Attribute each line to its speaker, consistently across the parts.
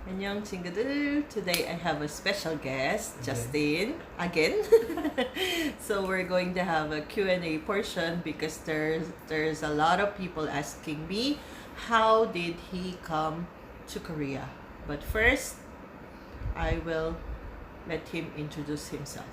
Speaker 1: Annyeong, chingudeul. Today I have a special guest, Justin, again. So we're going to have a Q&A portion because there's a lot of people asking me, how did he come to Korea? But first, I will let him introduce himself.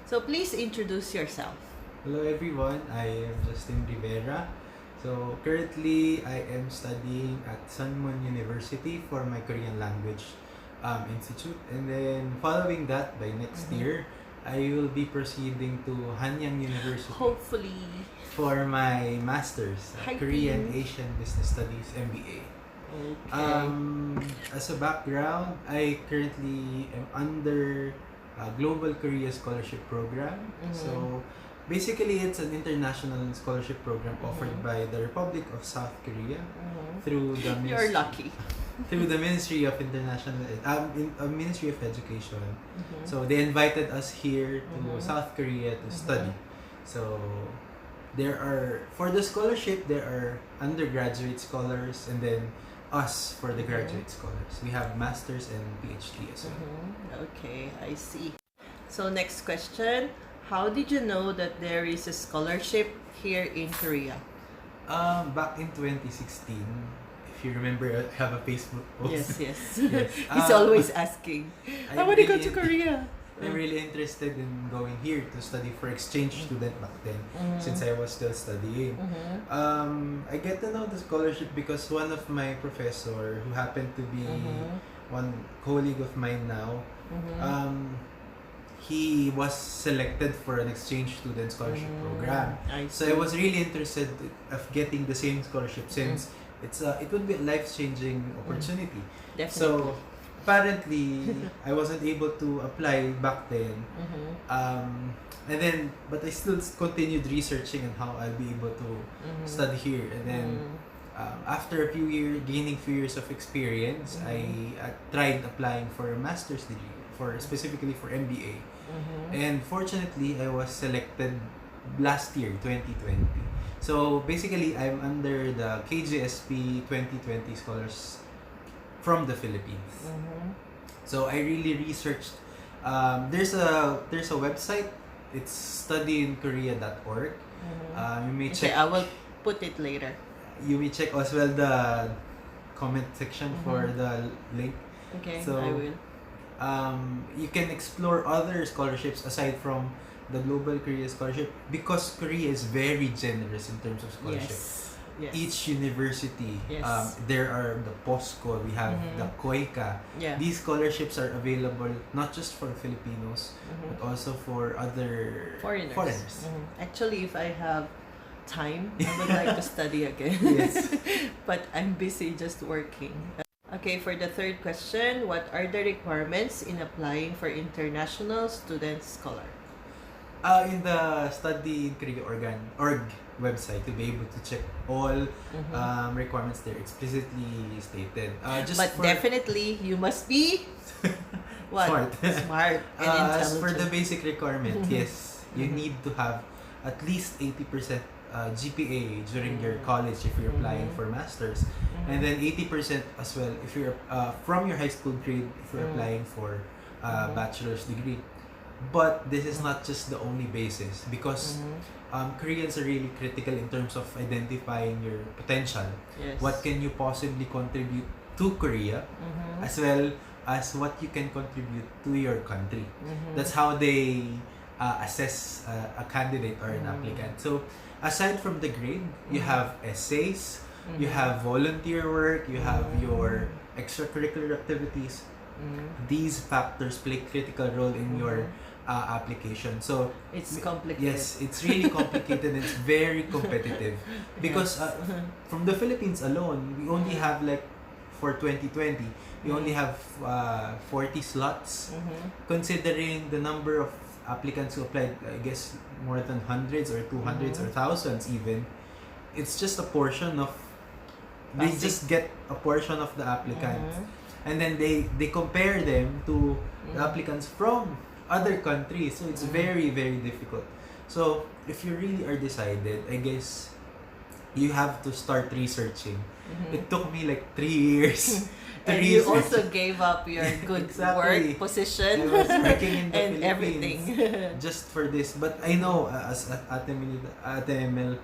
Speaker 1: So please introduce yourself.
Speaker 2: Hello everyone, I am Justin Rivera. So currently I am studying at Hanyang University for my Korean language institute, and then following that by next year I will be proceeding to Hanyang University
Speaker 1: Hopefully.
Speaker 2: for my master's Korean Asian Business Studies MBA.
Speaker 1: Okay.
Speaker 2: As a background, I currently am under Global Korea Scholarship Program. So basically, it's an international scholarship program offered by the Republic of South Korea through the
Speaker 1: You're lucky.
Speaker 2: through the Ministry of Ministry of Education. So they invited us here to South Korea to study. So there are, for the scholarship, there are undergraduate scholars and then us for the graduate scholars. We have masters and PhD as well.
Speaker 1: Okay, I see. So next question, how did you know that there is a scholarship here in Korea?
Speaker 2: Back in 2016, if you remember, I have a Facebook post.
Speaker 1: Yes.
Speaker 2: Yes.
Speaker 1: He's always asking, I want to go to Korea.
Speaker 2: I'm really interested in going here to study for exchange student back then, since I was still studying. I get to know the scholarship because one of my professor, who happened to be one colleague of mine now, he was selected for an exchange student scholarship program. So I was really interested of getting the same scholarship since it would be a life-changing opportunity.
Speaker 1: Definitely.
Speaker 2: So apparently I wasn't able to apply back then, but I still continued researching on how I'll be able to study here, and then after a few years, gaining few years of experience, I tried applying for a master's degree, specifically for MBA, and fortunately I was selected last year, 2020. So basically I'm under the KJSP 2020 scholars from the Philippines. So I really researched. There's a website. It's studyinkorea.org. You may check.
Speaker 1: Okay, I will put it later.
Speaker 2: You may check as well the comment section for the link.
Speaker 1: Okay,
Speaker 2: So
Speaker 1: I will.
Speaker 2: You can explore other scholarships aside from the Global Korea Scholarship because Korea is very generous in terms of scholarship.
Speaker 1: Yes.
Speaker 2: Each university, there are the POSCO, we have the COICA. These scholarships are available not just for Filipinos, but also for other foreigners.
Speaker 1: Actually, if I have time, I would like to study again.
Speaker 2: Yes.
Speaker 1: But I'm busy just working. Okay, for the third question, what are the requirements in applying for international student scholar?
Speaker 2: In the Study in Korea org website, you'll be able to check all requirements there explicitly stated.
Speaker 1: Definitely, you must be what? Smart and intelligent.
Speaker 2: As for the basic requirement, yes, you need to have at least 80% GPA during your college if you're applying for masters, and then 80% as well if you're from your high school grade if you're applying for bachelor's degree. But this is not just the only basis because Koreans are really critical in terms of identifying your potential.
Speaker 1: Yes.
Speaker 2: What can you possibly contribute to Korea, as well as what you can contribute to your country. That's how they assess a candidate or an applicant. So aside from the grade, you have essays, you have volunteer work, you have your extracurricular activities. These factors play critical role in your application. So
Speaker 1: it's complicated.
Speaker 2: Yes, it's really complicated. It's very competitive because from the Philippines alone, we only have like for 2020, we only have 40 slots. Considering the number of applicants who applied, I guess more than hundreds or 200s or thousands even, it's just a portion of, they just get a portion of the applicants. And then they compare them to the applicants from other countries. So it's very, very difficult. So if you really are decided, I guess you have to start researching. It took me like 3 years.
Speaker 1: And you also gave up your good
Speaker 2: Exactly.
Speaker 1: work position
Speaker 2: I was working in the
Speaker 1: and
Speaker 2: Philippines
Speaker 1: everything.
Speaker 2: just for this. But I know, as Ate Emil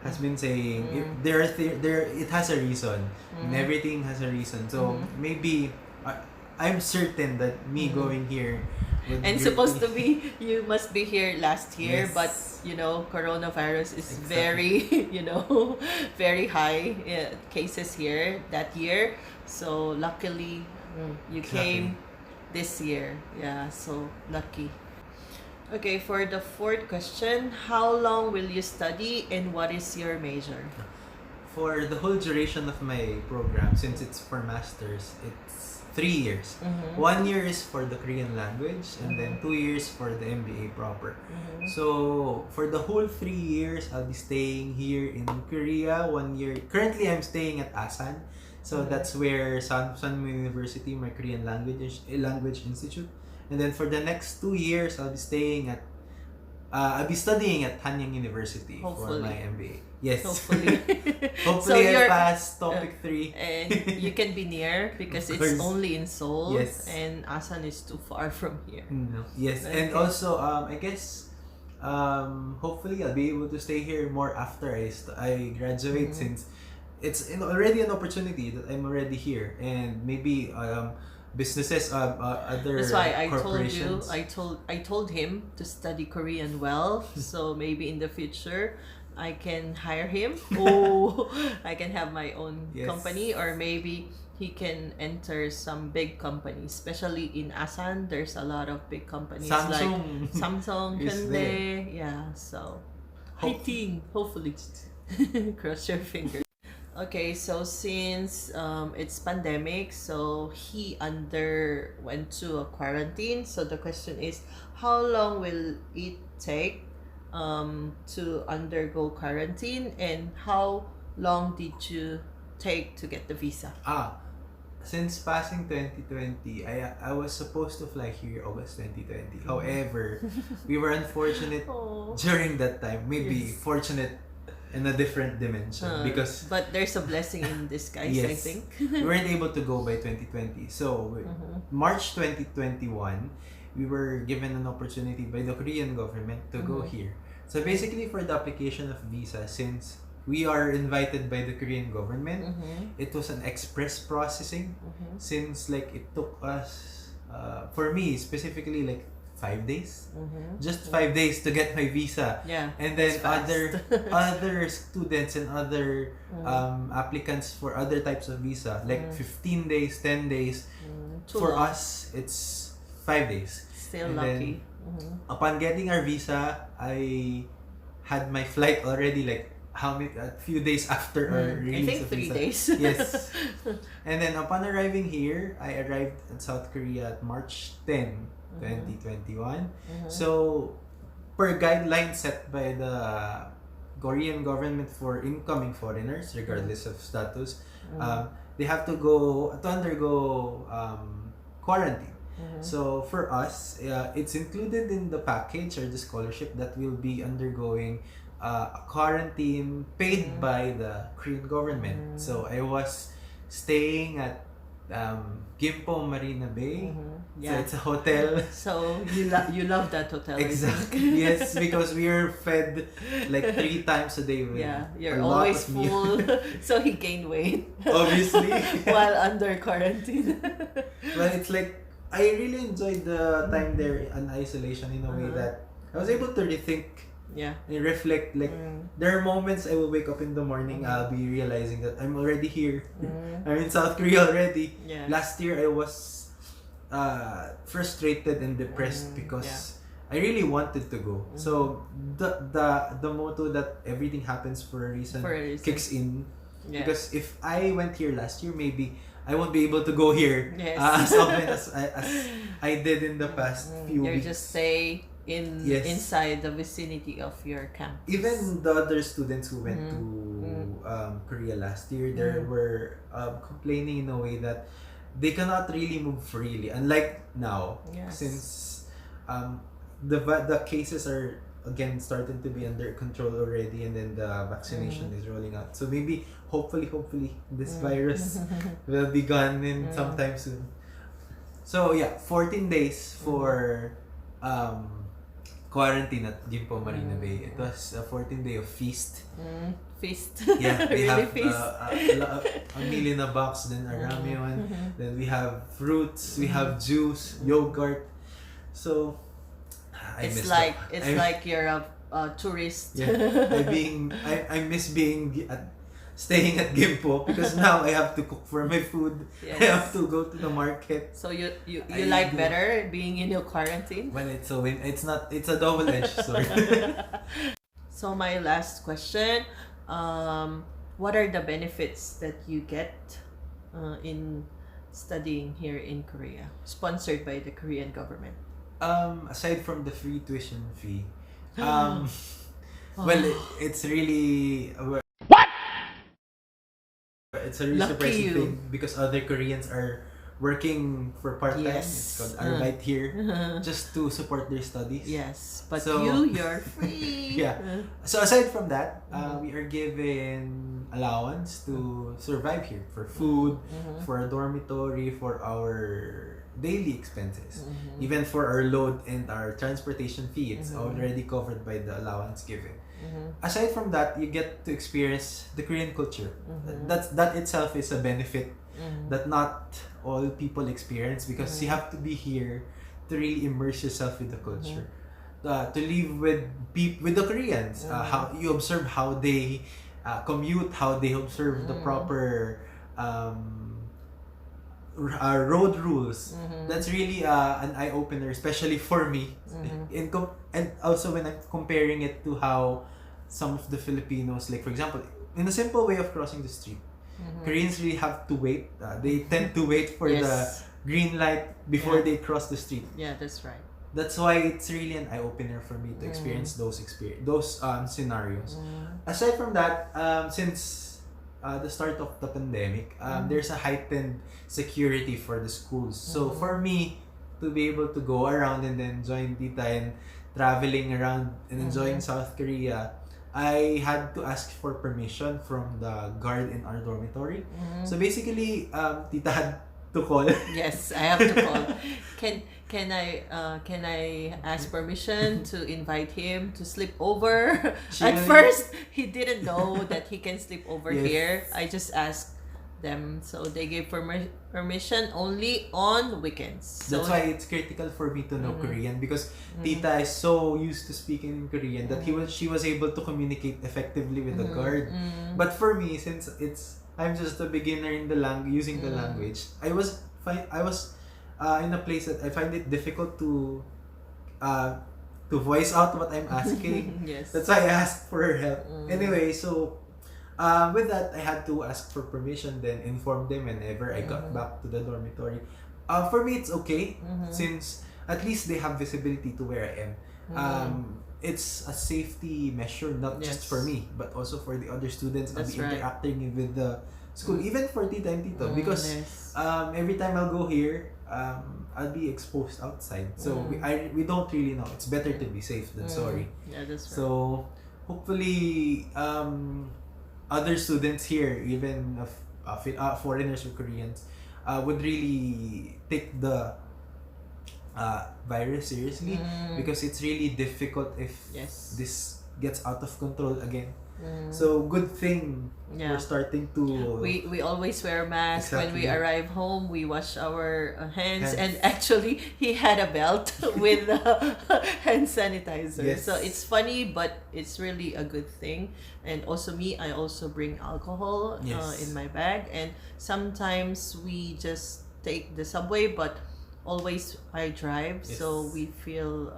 Speaker 2: has been saying, it has a reason. And everything has a reason. So maybe I'm certain that me going here would
Speaker 1: And
Speaker 2: be-
Speaker 1: supposed to be, you must be here last year,
Speaker 2: Yes.
Speaker 1: but you know, coronavirus is
Speaker 2: Exactly.
Speaker 1: very, you know, very high cases here that year. So luckily, you came this year. Yeah, so lucky. Okay, for the fourth question, how long will you study and what is your major?
Speaker 2: For the whole duration of my program, since it's for masters, it's 3 years. 1 year is for the Korean language, and then 2 years for the MBA proper. So for the whole 3 years, I'll be staying here in Korea. 1 year. Currently, I'm staying at Asan. So that's where Hanyang University, my Korean language institute. And then for the next 2 years, I'll be staying at I'll be studying at Hanyang University for my MBA. Yes.
Speaker 1: Hopefully.
Speaker 2: Hopefully
Speaker 1: So
Speaker 2: I'll pass topic 3.
Speaker 1: And you can be near because
Speaker 2: Of
Speaker 1: it's
Speaker 2: course.
Speaker 1: only in Seoul.
Speaker 2: Yes.
Speaker 1: And Asan is too far from here.
Speaker 2: No. Yes.
Speaker 1: Okay.
Speaker 2: And also I guess hopefully I'll be able to stay here more after I graduate, since it's already an opportunity that I'm already here, and maybe businesses, other
Speaker 1: That's why I told you,
Speaker 2: corporations.
Speaker 1: I told him to study Korean well. So maybe in the future, I can hire him. Oh, I can have my own
Speaker 2: Yes.
Speaker 1: company, or maybe he can enter some big companies. Especially in Asan, there's a lot of big companies like
Speaker 2: Samsung.
Speaker 1: Samsung,
Speaker 2: is
Speaker 1: Hyundai. Yeah, so I think hopefully, cross your fingers. Okay, so since it's pandemic, so he underwent to a quarantine. So the question is, how long will it take to undergo quarantine, and how long did you take to get the visa?
Speaker 2: Since passing 2020, I was supposed to fly here August 2020. However, we were unfortunate
Speaker 1: Oh.
Speaker 2: during that time. Maybe
Speaker 1: Yes.
Speaker 2: fortunate in a different dimension, because
Speaker 1: But there's a blessing in disguise, I
Speaker 2: Yes.
Speaker 1: think.
Speaker 2: we weren't able to go by 2020. So March 2021, we were given an opportunity by the Korean government to go here. So basically, for the application of visa, since we are invited by the Korean government, it was an express processing. Since like it took us, for me specifically, like 5 days, just 5 days to get my visa.
Speaker 1: Yeah.
Speaker 2: And then
Speaker 1: it's fast.
Speaker 2: other students and other applicants for other types of visa, like 15 days, 10 days.
Speaker 1: Too
Speaker 2: For
Speaker 1: long.
Speaker 2: us, it's 5 days.
Speaker 1: Still
Speaker 2: And
Speaker 1: lucky.
Speaker 2: Upon getting our visa, I had my flight already, like a few days after our
Speaker 1: I
Speaker 2: release
Speaker 1: think
Speaker 2: of
Speaker 1: 3
Speaker 2: visa.
Speaker 1: days.
Speaker 2: Yes. And then upon arriving here, I arrived in South Korea at March 10, 2021. So, per guidelines set by the Korean government for incoming foreigners, regardless of status, they have to undergo quarantine. So for us, it's included in the package or the scholarship that will be undergoing a quarantine paid by the Korean government. So I was staying at Gimpo Marina Bay. So
Speaker 1: Yeah.
Speaker 2: it's a hotel.
Speaker 1: So you love that hotel. I think.
Speaker 2: Exactly. Yes, because we are fed like 3 times a day with
Speaker 1: Yeah, you're
Speaker 2: a lot
Speaker 1: always
Speaker 2: of meal.
Speaker 1: full. So he gained weight
Speaker 2: Obviously.
Speaker 1: while under quarantine.
Speaker 2: But it's like I really enjoyed the time there in isolation in a way that I was able to rethink
Speaker 1: Yeah.
Speaker 2: and reflect. Like there are moments I will wake up in the morning, I'll be realizing that I'm already here. I'm in South Korea already.
Speaker 1: Yeah.
Speaker 2: Last year I was frustrated and depressed because I really wanted to go. So the motto that everything happens for a reason,
Speaker 1: For a reason.
Speaker 2: kicks in.
Speaker 1: Yeah.
Speaker 2: Because if I went here last year, maybe I won't be able to go here
Speaker 1: Yes.
Speaker 2: as often as I did in the past few
Speaker 1: You
Speaker 2: weeks.
Speaker 1: just stay inside the vicinity of your campus.
Speaker 2: Even the other students who went to Korea last year, they were complaining in a way that they cannot really move freely. Unlike now, since the cases are again starting to be under control already, and then the vaccination is rolling out. So maybe, hopefully, this virus will be gone in sometime soon. So yeah, 14 days for quarantine at Gimpo, Marina Bay. It was a 14-day of feast.
Speaker 1: Feast.
Speaker 2: Yeah, we
Speaker 1: Really
Speaker 2: have
Speaker 1: feast.
Speaker 2: a meal in a box, then a ramyun, then we have fruits, we have juice, yogurt. So
Speaker 1: It's like you're a tourist.
Speaker 2: Yeah, I miss staying at Gimpo, because now I have to cook for my food.
Speaker 1: Yes.
Speaker 2: I have to go to the market.
Speaker 1: So you like better being in your quarantine?
Speaker 2: Well, it's a double-edged sword.
Speaker 1: So my last question, what are the benefits that you get in studying here in Korea, sponsored by the Korean government?
Speaker 2: Aside from the free tuition fee, well, it's really it's a really
Speaker 1: Lucky
Speaker 2: surprising
Speaker 1: you.
Speaker 2: thing, because other Koreans are working for part-time.
Speaker 1: Yes.
Speaker 2: It's called arbeit here, just to support their studies.
Speaker 1: Yes, but
Speaker 2: So-
Speaker 1: you're free.
Speaker 2: Yeah. So aside from that, we are given allowance to survive here, for food, for a dormitory, for our daily expenses, even for our load and our transportation fee. It's already covered by the allowance given. Aside from that, you get to experience the Korean culture. That itself is a benefit that not all people experience, because you have to be here to really immerse yourself with the culture, to live with the Koreans. How you observe how they commute, how they observe the proper road rules. That's really an eye opener, especially for me. And also when I'm comparing it to how some of the Filipinos, like for example, in a simple way of crossing the street, Koreans really have to wait. They tend to wait for the green light before they cross the street.
Speaker 1: Yeah, that's right.
Speaker 2: That's why it's really an eye opener for me to experience those scenarios. Aside from that, since the start of the pandemic, there's a heightened security for the schools. So for me to be able to go around and then join Tita and traveling around and enjoying South Korea, I had to ask for permission from the guard in our dormitory. So basically, Tita had to call.
Speaker 1: Yes, I have to call. Can I ask permission to invite him to sleep over? At first, he didn't know that he can sleep over here. I just asked them, so they gave permission only on weekends. So
Speaker 2: That's why it's critical for me to know Korean, because Tita is so used to speaking in Korean that she was able to communicate effectively with the guard. But for me, since I'm just a beginner in using the language, I was in a place that I find it difficult to voice out what I'm asking.
Speaker 1: Yes.
Speaker 2: That's why I asked for her help. Anyway, so with that, I had to ask for permission, then inform them whenever I got back to the dormitory. For me, it's okay, since at least they have visibility to where I am. It's a safety measure, not just for me, but also for the other students. I'll be interacting with the school, even for Tita and Tito, because every time I'll go here, I'll be exposed outside. So we don't really know. It's better to be safe than sorry.
Speaker 1: Yeah, that's right.
Speaker 2: So hopefully, other students here, even foreigners or Koreans, would really take the virus seriously, because it's really difficult if this gets out of control again. So good thing we're starting to.
Speaker 1: We always wear masks when we arrive home. We wash our hands,
Speaker 2: Hands.
Speaker 1: and actually he had a belt with hand sanitizer.
Speaker 2: Yes.
Speaker 1: So it's funny, but it's really a good thing. And also I also bring alcohol in my bag, and sometimes we just take the subway, but always I drive,
Speaker 2: Yes.
Speaker 1: so we feel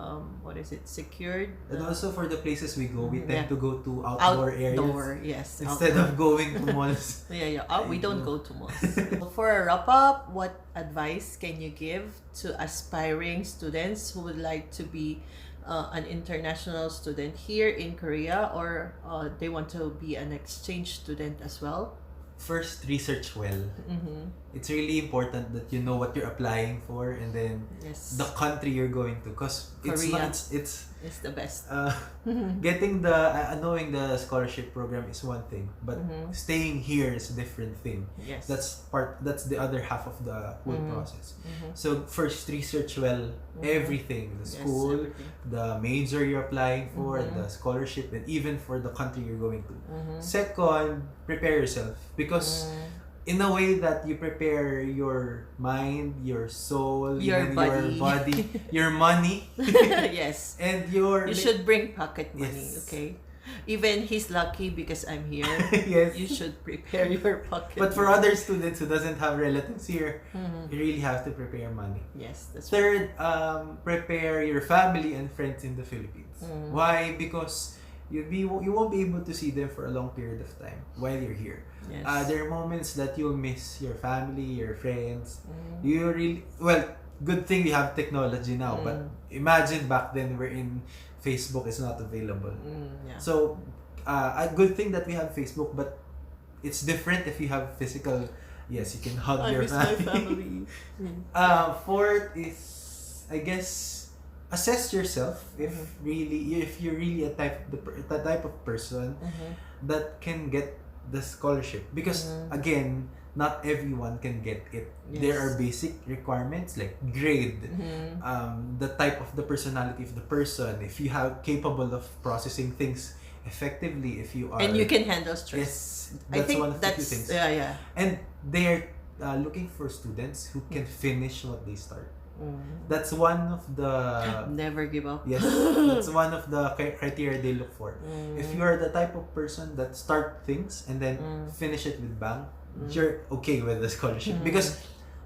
Speaker 1: secured.
Speaker 2: And also for the places we go, we tend
Speaker 1: Yeah.
Speaker 2: to go to outdoor areas
Speaker 1: yes.
Speaker 2: instead of going to malls.
Speaker 1: Yeah. We don't go to malls. For a wrap up, what advice can you give to aspiring students who would like to be an international student here in Korea, or they want to be an exchange student as well?
Speaker 2: First, research well.
Speaker 1: Mm-hmm.
Speaker 2: It's really important that you know what you're applying for, and then
Speaker 1: Yes.
Speaker 2: the country you're going to, because
Speaker 1: Korea.
Speaker 2: it's
Speaker 1: It's the best.
Speaker 2: getting the knowing the scholarship program is one thing, but staying here is a different thing.
Speaker 1: Yes.
Speaker 2: That's the other half of the whole process.
Speaker 1: Mm-hmm.
Speaker 2: So first, research well everything, the school,
Speaker 1: everything.
Speaker 2: the major you're applying for, the scholarship, and even for the country you're going to. Second, prepare yourself, because in a way that you prepare your mind, your soul,
Speaker 1: Your
Speaker 2: even
Speaker 1: body.
Speaker 2: your body, your money,
Speaker 1: Yes.
Speaker 2: and your
Speaker 1: You should bring pocket money,
Speaker 2: Yes.
Speaker 1: okay? Even he's lucky because I'm here.
Speaker 2: yes.
Speaker 1: You should prepare your pocket.
Speaker 2: But for
Speaker 1: money.
Speaker 2: other students who doesn't have relatives here, you really have to prepare money.
Speaker 1: Yes, that's
Speaker 2: Third, prepare your family and friends in the Philippines. Why? Because you won't be able to see them for a long period of time while you're here.
Speaker 1: Yes.
Speaker 2: There are moments that you'll miss your family, your friends. You really good thing we have technology now, but imagine back then wherein Facebook is not available.
Speaker 1: Yeah.
Speaker 2: So a good thing that we have Facebook, but it's different if you have physical. Yes, you can hug
Speaker 1: I
Speaker 2: your
Speaker 1: miss my
Speaker 2: family.
Speaker 1: family.
Speaker 2: Fourth is, I guess, assess yourself if you're really the type of person that can get the scholarship, because again, not everyone can get it.
Speaker 1: Yes.
Speaker 2: There are basic requirements like grade, the type of the personality of the person, if you have capable of processing things effectively, if you are,
Speaker 1: And you can handle stress.
Speaker 2: yes,
Speaker 1: I
Speaker 2: that's
Speaker 1: think
Speaker 2: one of the few
Speaker 1: that's
Speaker 2: things.
Speaker 1: yeah.
Speaker 2: And they're looking for students who can finish what they start. That's one of the
Speaker 1: Never give up.
Speaker 2: yes, that's one of the criteria they look for. If you are the type of person that start things and then finish it with bang, you're okay with the scholarship. Because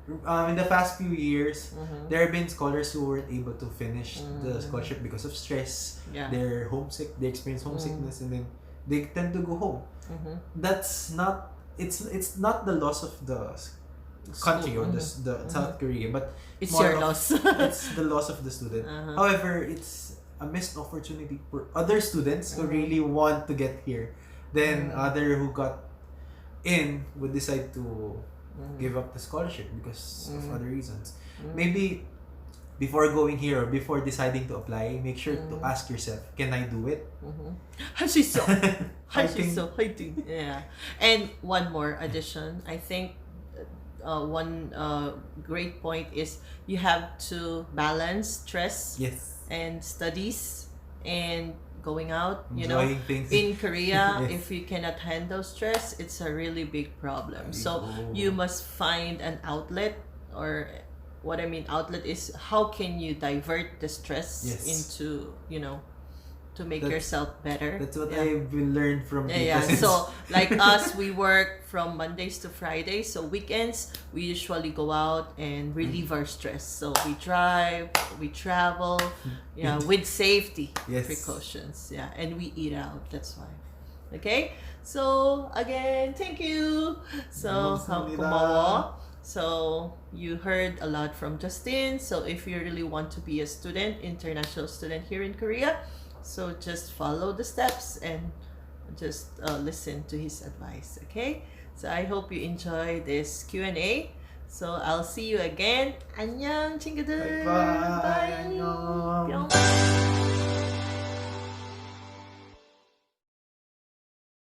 Speaker 2: in the past few years, there have been scholars who weren't able to finish the scholarship because of stress.
Speaker 1: Yeah.
Speaker 2: They're homesick. They experience homesickness, and then they tend to go home. That's not. It's not the loss of the country or the South Korea, but
Speaker 1: It's
Speaker 2: more
Speaker 1: your
Speaker 2: of-
Speaker 1: loss.
Speaker 2: it's the loss of the student. However, it's a missed opportunity for other students who really want to get here. Then other who got in would decide to give up the scholarship because of other reasons. Maybe before going here or before deciding to apply, make sure to ask yourself, can I do it?
Speaker 1: 하시죠.
Speaker 2: Fighting.
Speaker 1: 하시죠. 화이팅. Yeah. And one more addition. I think one great point is you have to balance stress
Speaker 2: Yes.
Speaker 1: and studies and going out.
Speaker 2: Enjoying things.
Speaker 1: In Korea,
Speaker 2: Yes.
Speaker 1: if you cannot handle stress, it's a really big problem. So
Speaker 2: Oh.
Speaker 1: you must find an outlet, or what I mean outlet is how can you divert the stress
Speaker 2: Yes.
Speaker 1: into, to make
Speaker 2: That's-
Speaker 1: yourself better.
Speaker 2: That's what
Speaker 1: Yeah.
Speaker 2: I've learned from
Speaker 1: Yeah.
Speaker 2: Tita since-
Speaker 1: So like us, we work from Mondays to Fridays. So weekends, we usually go out and relieve our stress. So we drive, we travel, with safety
Speaker 2: Yes.
Speaker 1: precautions. Yeah, and we eat out. That's why. Okay. So again, thank you. So
Speaker 2: 감사합니다.
Speaker 1: 고마워. So you heard a lot from Justin. So if you really want to be a student, international student here in Korea, so just follow the steps and just listen to his advice, okay? So I hope you enjoy this Q&A. So I'll see you again. 안녕 친구들.
Speaker 2: Bye. 안녕.
Speaker 1: 뿅.